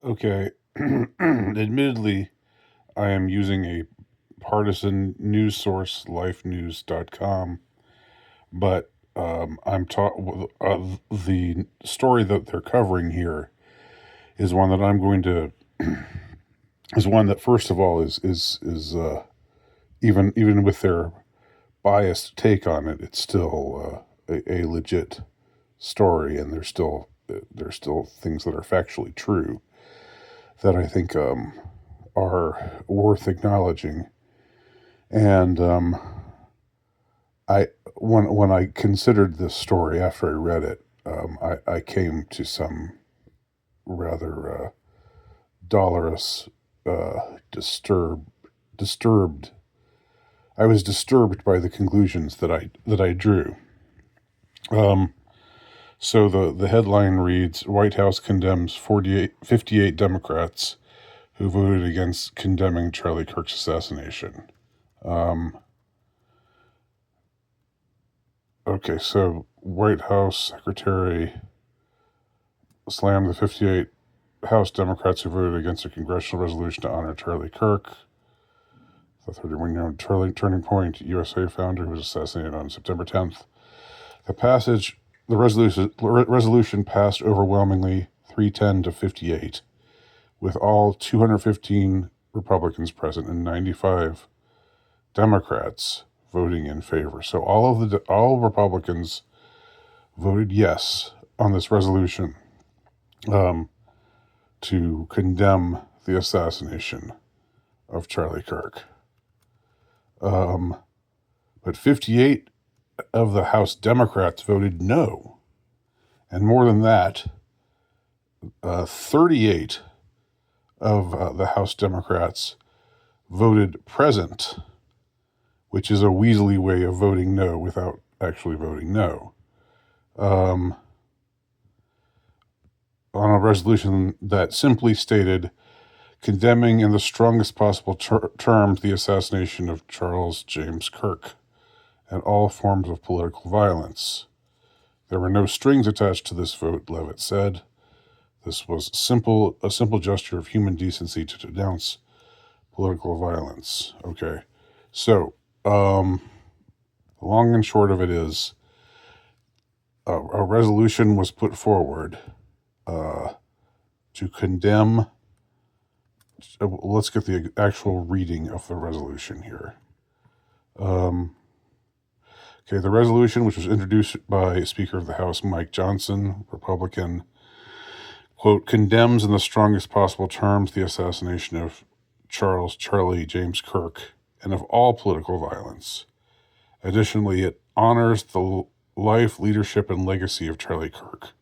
Okay. Admittedly, I am using a partisan news source, lifenews.com, but I'm taught the story that they're covering here is one that I'm going to is one that first of all is even with their biased take on it, it's still a legit story, and there's still things that are factually true that I think are worth acknowledging. And I when I considered this story after I read it, I came to some rather dolorous, disturbed. I was disturbed by the conclusions that I drew. Um, so the headline reads: White House condemns 58 Democrats who voted against condemning Charlie Kirk's assassination. Um, okay, so White House Secretary slammed the 58 House Democrats who voted against a congressional resolution to honor Charlie Kirk, the 31-year-old Turning Point USA founder who was assassinated on September 10th. The resolution passed overwhelmingly 310 to 58, with all 215 Republicans present and 95 Democrats voting in favor. So all Republicans voted yes on this resolution um, to condemn the assassination of Charlie Kirk. But 58 of the House Democrats voted no. And more than that, 38 of the House Democrats voted present, which is a weaselly way of voting no without actually voting no. On a resolution that simply stated condemning in the strongest possible terms the assassination of Charles James Kirk and all forms of political violence. There were no strings attached to this vote, Levitt said. This was a simple gesture of human decency to denounce political violence. Okay, so the long and short of it is a resolution was put forward to condemn. Let's get the actual reading of the resolution here. Okay, the resolution, which was introduced by Speaker of the House Mike Johnson, Republican, quote, condemns in the strongest possible terms the assassination of Charlie James Kirk and of all political violence. Additionally, it honors the life, leadership, and legacy of Charlie Kirk,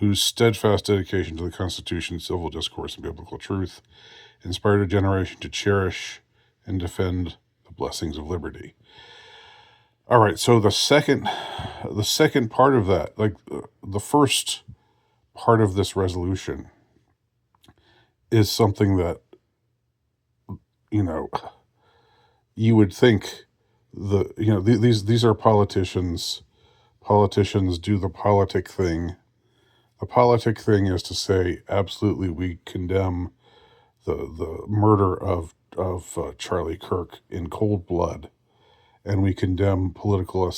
whose steadfast dedication to the Constitution, civil discourse, and biblical truth inspired a generation to cherish and defend the blessings of liberty. All right, so the second part of that, like the first part of this resolution, is something that you would think these are politicians. Politicians do the politic thing. The politic thing is to say, absolutely, we condemn the murder of Charlie Kirk in cold blood, and we condemn political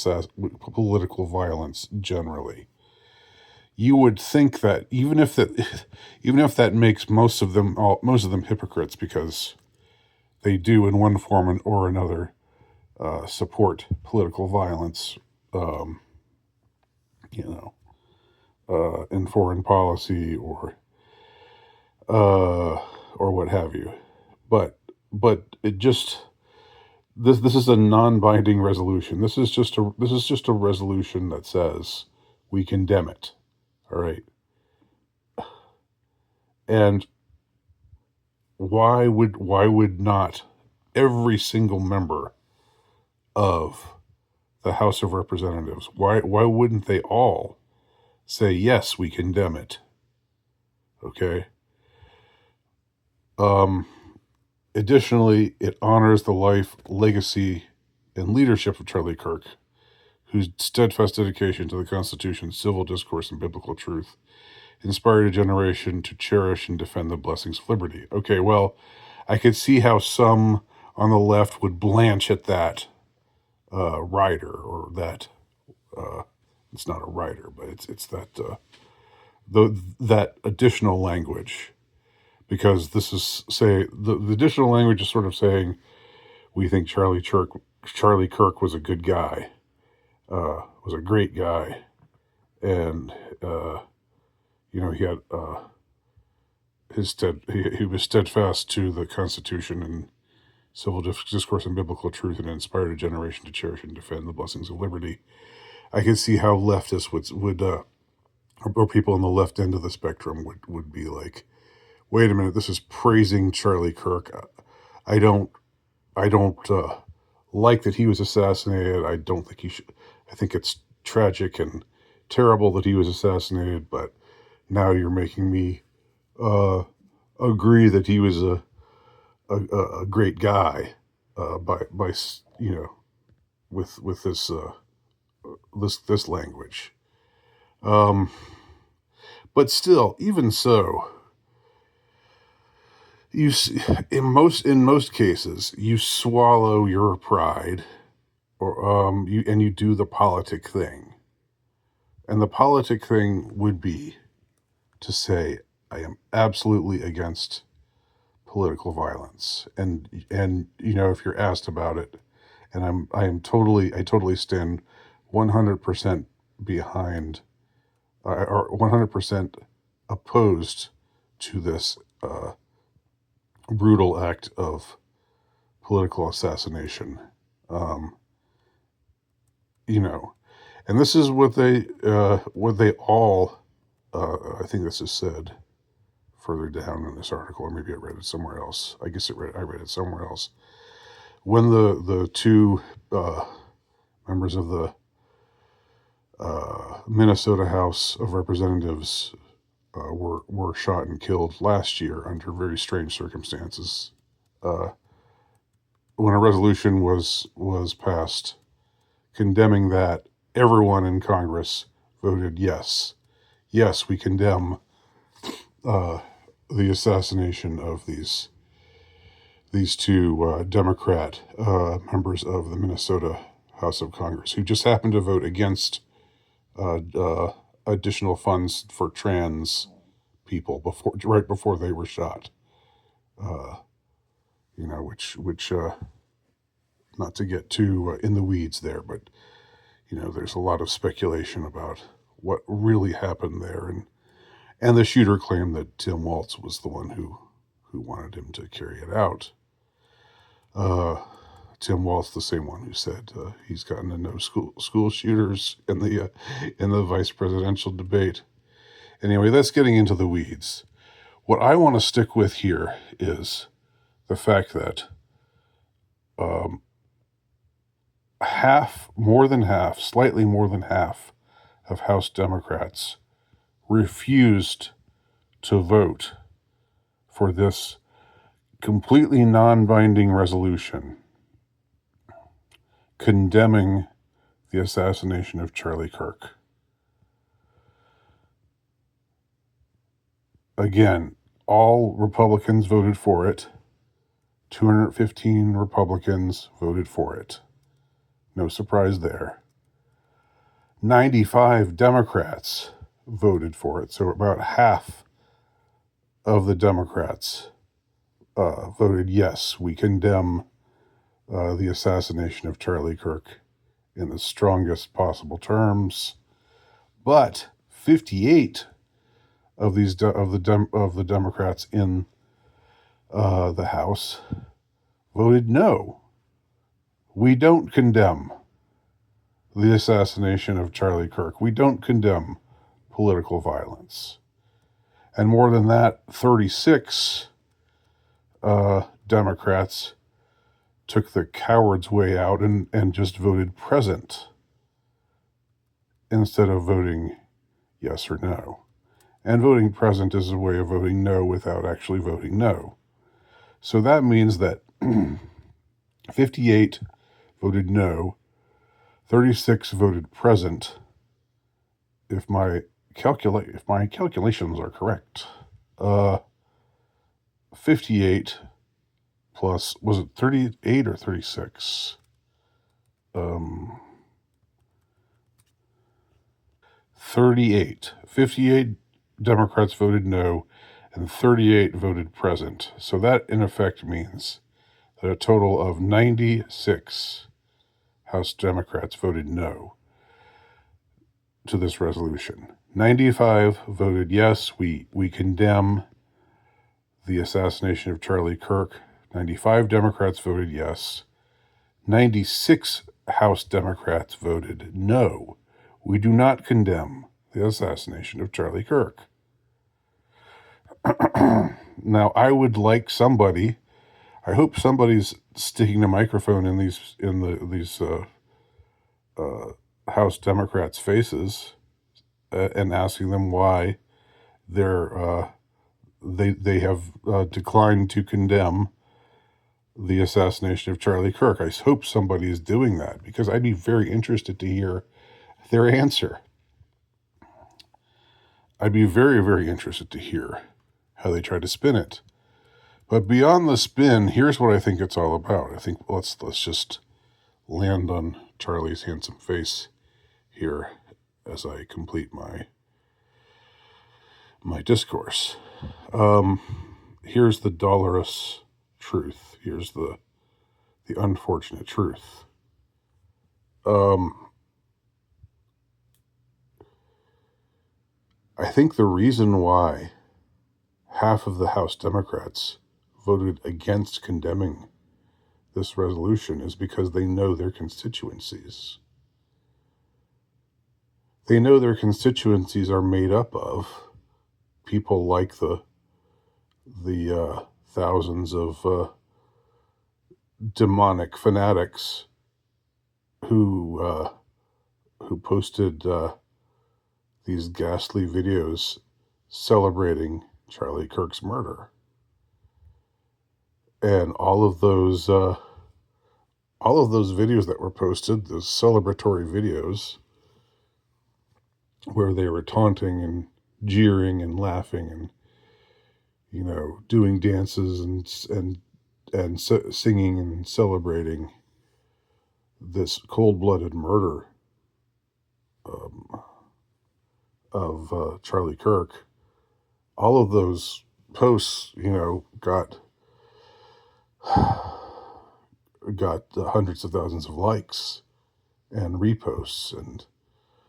violence generally. You would think that even if that makes most of them hypocrites, because they do in one form or another support political violence, in foreign policy or what have you. But it just this is a non-binding resolution. This is just a resolution that says we condemn it. All right. And why would not every single member of the House of Representatives, why wouldn't they all say, yes, we condemn it? Okay. Additionally, it honors the life, legacy, and leadership of Charlie Kirk, whose steadfast dedication to the Constitution, civil discourse, and biblical truth inspired a generation to cherish and defend the blessings of liberty. Okay, well, I could see how some on the left would blanch at that rider, or that it's not a rider, but it's that that additional language, because this is the additional language is sort of saying we think Charlie Kirk was a good guy, was a great guy, and he had he was steadfast to the Constitution and civil discourse and biblical truth, and inspired a generation to cherish and defend the blessings of liberty. I can see how leftists would or people on the left end of the spectrum would be like, wait a minute, this is praising Charlie Kirk. I don't like that he was assassinated. I don't think he should. I think it's tragic and terrible that he was assassinated, but now you're making me agree that he was a great guy by with this language. But still, even so, in most cases you swallow your pride, or you do the politic thing, and the politic thing would be to say, I am absolutely against political violence, and if you're asked about it, and I totally stand 100% behind, or 100% opposed to this brutal act of political assassination. And this is what they all, I think this is said further down in this article, or maybe I read it somewhere else. I guess I read it somewhere else. When the two members of the Minnesota House of Representatives were shot and killed last year under very strange circumstances, when a resolution was passed condemning that, everyone in Congress voted yes. Yes, we condemn the assassination of these two Democrat members of the Minnesota House of Congress, who just happened to vote against additional funds for trans people right before they were shot. Which not to get too in the weeds there, but there's a lot of speculation about what really happened there, and the shooter claimed that Tim Walz was the one who wanted him to carry it out. Tim Walz, the same one who said he's gotten to know school shooters in the vice presidential debate. Anyway, that's getting into the weeds. What I want to stick with here is the fact that slightly more than half of House Democrats refused to vote for this completely non-binding resolution condemning the assassination of Charlie Kirk. Again, all Republicans voted for it. 215 Republicans voted for it. No surprise there. 95 Democrats voted for it. So about half of the Democrats voted yes, we condemn the assassination of Charlie Kirk in the strongest possible terms. But 58 of the Democrats in the House voted no. We don't condemn the assassination of Charlie Kirk. We don't condemn political violence. And more than that, 36 Democrats took the coward's way out and just voted present instead of voting yes or no. And voting present is a way of voting no without actually voting no. So that means that 58 voted no, 36 voted present, if my if my calculations are correct, 58 plus, was it 38 or 36? 38. 58 Democrats voted no, and 38 voted present. So that, in effect, means that a total of 96 House Democrats voted no to this resolution. 95 voted yes. We condemn the assassination of Charlie Kirk. 95 Democrats voted yes. 96 House Democrats voted no. We do not condemn the assassination of Charlie Kirk. Now, I would like somebody, I hope somebody's sticking a microphone in these House Democrats' faces and asking them why they have declined to condemn the assassination of Charlie Kirk. I hope somebody is doing that, because I'd be very interested to hear their answer. I'd be very, very interested to hear how they try to spin it. But beyond the spin, here's what I think it's all about. I think let's just land on Charlie's handsome face here as I complete my discourse. Here's the dolorous truth. Here's the unfortunate truth. I think the reason why half of the House Democrats voted against condemning this resolution is because they know their constituencies. They know their constituencies are made up of people like the thousands of demonic fanatics who posted these ghastly videos celebrating Charlie Kirk's murder. And all of those videos that were posted, those celebratory videos where they were taunting and jeering and laughing and, you know, doing dances and singing and celebrating this cold-blooded murder of Charlie Kirk. All of those posts, you know, got hundreds of thousands of likes and reposts. And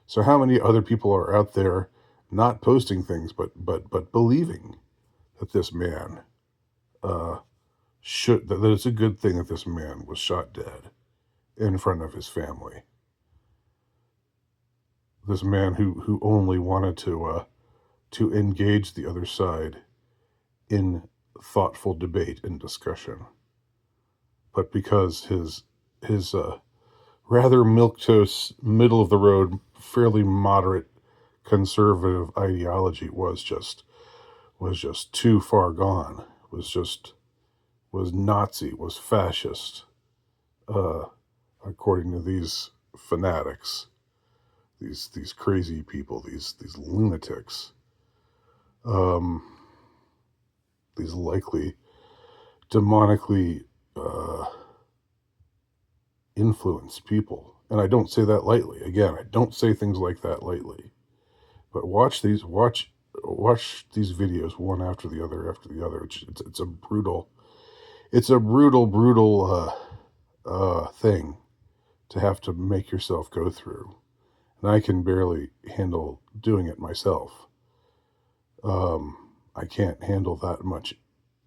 so how many other people are out there not posting things but believing that this man that it's a good thing that this man was shot dead in front of his family? This man who only wanted to engage the other side in thoughtful debate and discussion. But because his rather milquetoast, middle of the road, fairly moderate conservative ideology was just too far gone, was Nazi, was fascist, according to these fanatics, these crazy people, these lunatics, these likely demonically influenced people. And I don't say that lightly. Again, I don't say things like that lightly. But watch these videos one after the other. It's a brutal thing to have to make yourself go through. And I can barely handle doing it myself. I can't handle that much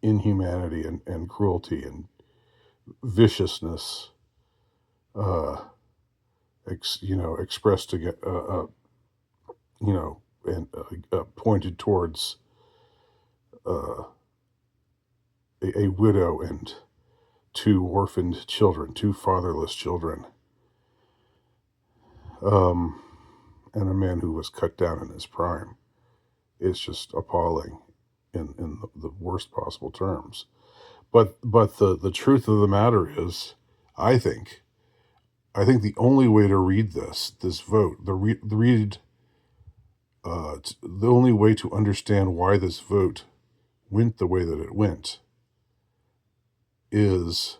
inhumanity and cruelty and viciousness, expressed and pointed towards a widow and two orphaned children, two fatherless children, and a man who was cut down in his prime. It's just appalling in the worst possible terms. But the truth of the matter is, I think the only way to read this vote, read the only way to understand why this vote went the way that it went is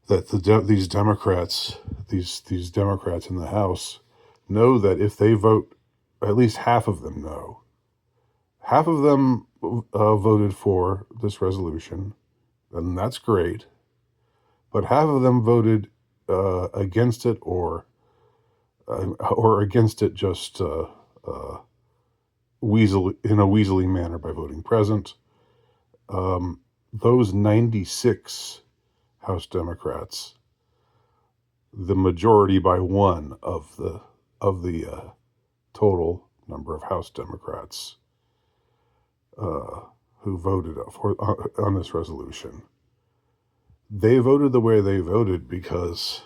that these Democrats, these Democrats in the House, know that if they vote, at least half of them know. Half of them voted for this resolution, and that's great. But half of them voted against it, or against it just weaselly, in a weaselly manner, by voting present. Those 96 House Democrats, the majority by one of the total number of House Democrats who voted on this resolution, they voted the way they voted because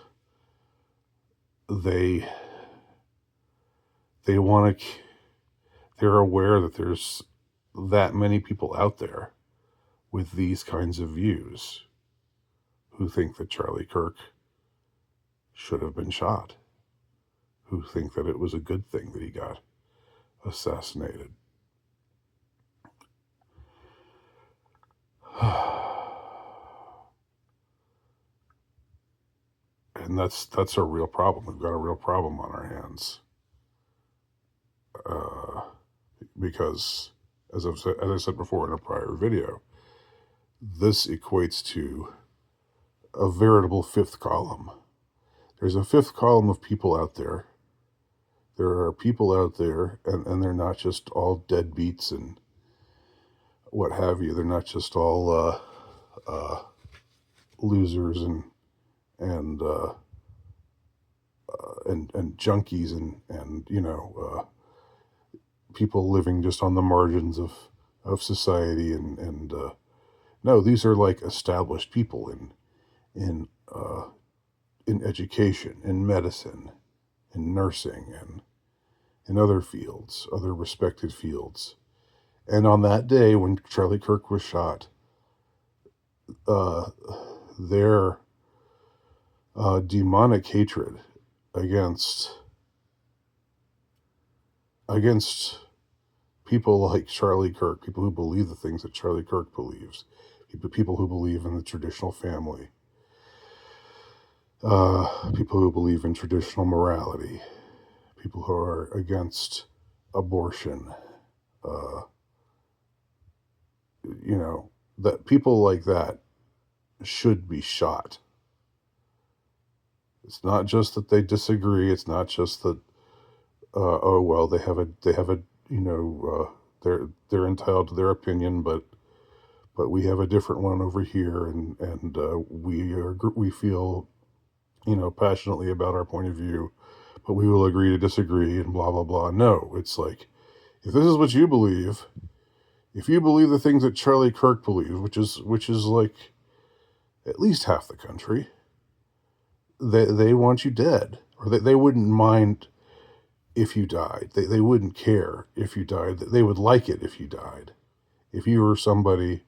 they want to. They're aware that there's that many people out there with these kinds of views who think that Charlie Kirk should have been shot, who think that it was a good thing that he got assassinated. And that's a real problem. We've got a real problem on our hands. Because, as I said before in a prior video, this equates to a veritable fifth column. There's a fifth column of people out there. There are people out there, and they're not just all deadbeats and what have you. They're not just all losers and junkies and people living just on the margins of society and no, these are like established people in education, in medicine, in nursing, and in other fields, other respected fields. And on that day when Charlie Kirk was shot, their demonic hatred against people like Charlie Kirk, people who believe the things that Charlie Kirk believes, people who believe in the traditional family, people who believe in traditional morality, people who are against abortion, that people like that should be shot. It's not just that they disagree. It's not just that oh well, they have a they're entitled to their opinion, but we have a different one over here, and we feel passionately about our point of view, but we will agree to disagree and blah blah blah. No, it's like, if this is what you believe, if you believe the things that Charlie Kirk believes, which is like at least half the country, they want you dead, or they wouldn't mind if you died. They wouldn't care if you died. They would like it if you died. If you were somebody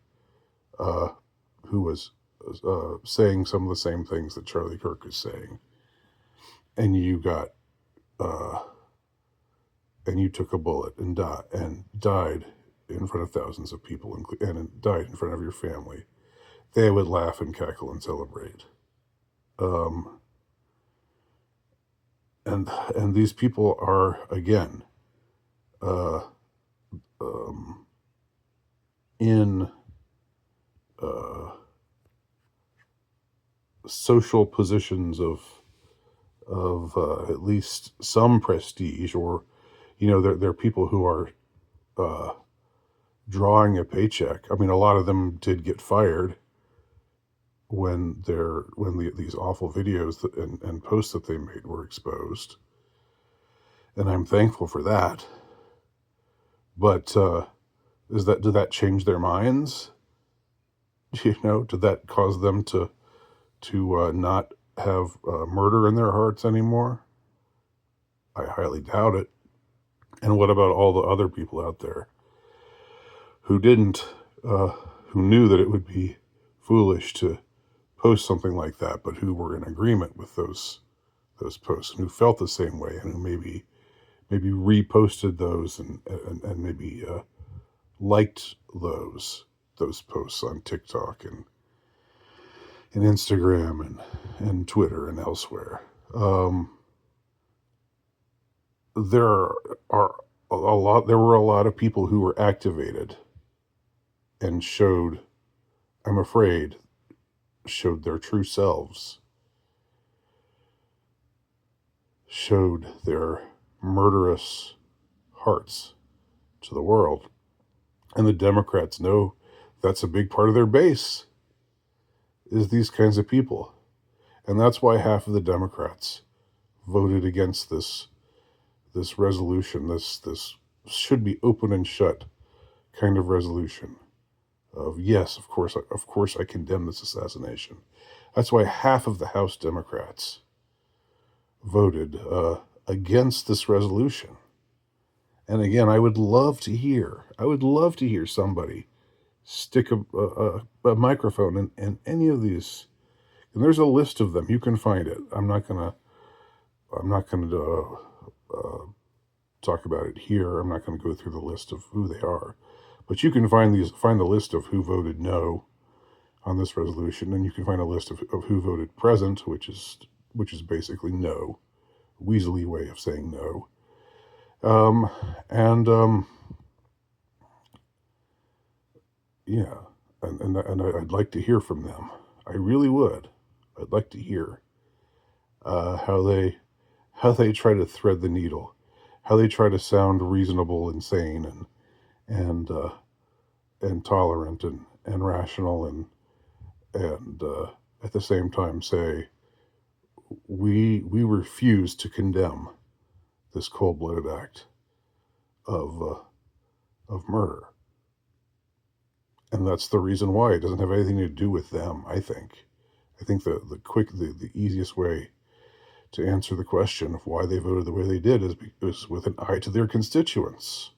who was saying some of the same things that Charlie Kirk is saying, and you got and you took a bullet and died in front of thousands of people, and died in front of your family, they would laugh and cackle and celebrate. And these people are, again, in social positions of at least some prestige, or they're people who are drawing a paycheck. I mean, a lot of them did get fired when these awful videos and posts that they made were exposed, and I'm thankful for that. But did that change their minds? Did that cause them to not have murder in their hearts anymore? I highly doubt it. And what about all the other people out there who didn't, who knew that it would be foolish to post something like that, but who were in agreement with those posts, and who felt the same way, and who maybe maybe reposted those and maybe liked those posts on TikTok and Instagram and Twitter and elsewhere. There are a lot. There were a lot of people who were activated and showed, I'm afraid, showed their true selves, showed their murderous hearts to the world. And the Democrats know that's a big part of their base, is these kinds of people. And that's why half of the Democrats voted against this resolution, this should be open and shut kind of resolution of, yes, of course I condemn this assassination. That's why half of the House Democrats voted against this resolution. And again, I would love to hear somebody stick a microphone in any of these. And there's a list of them. You can find it. I'm not gonna talk about it here. I'm not going to go through the list of who they are, but you can find the list of who voted no on this resolution, and you can find a list of who voted present, which is basically no, weaselly way of saying no. Yeah, and I'd like to hear from them. I really would. I'd like to hear how they try to thread the needle, how they try to sound reasonable and sane and tolerant and rational and at the same time say we refuse to condemn this cold-blooded act of murder. And that's the reason why. It doesn't have anything to do with them, I think. I think the easiest way to answer the question of why they voted the way they did is with an eye to their constituents.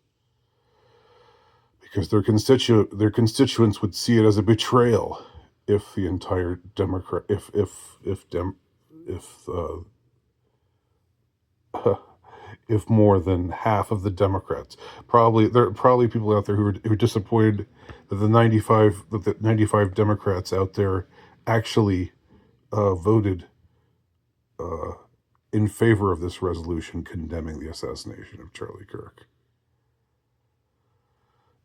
Because their constituents would see it as a betrayal if the entire Democrat, if more than half of the Democrats, there are probably people out there who are disappointed that the 95 Democrats out there actually voted in favor of this resolution condemning the assassination of Charlie Kirk.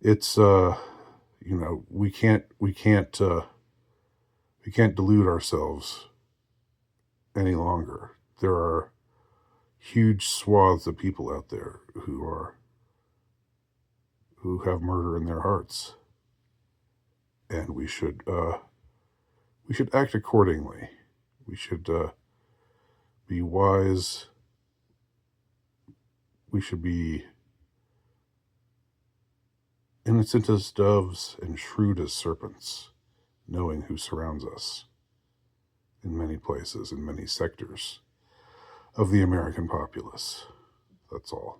It's we can't delude ourselves any longer. There are huge swaths of people out there who have murder in their hearts, and we should act accordingly. We should be wise. We should be innocent as doves and shrewd as serpents, knowing who surrounds us in many places, in many sectors of the American populace. That's all.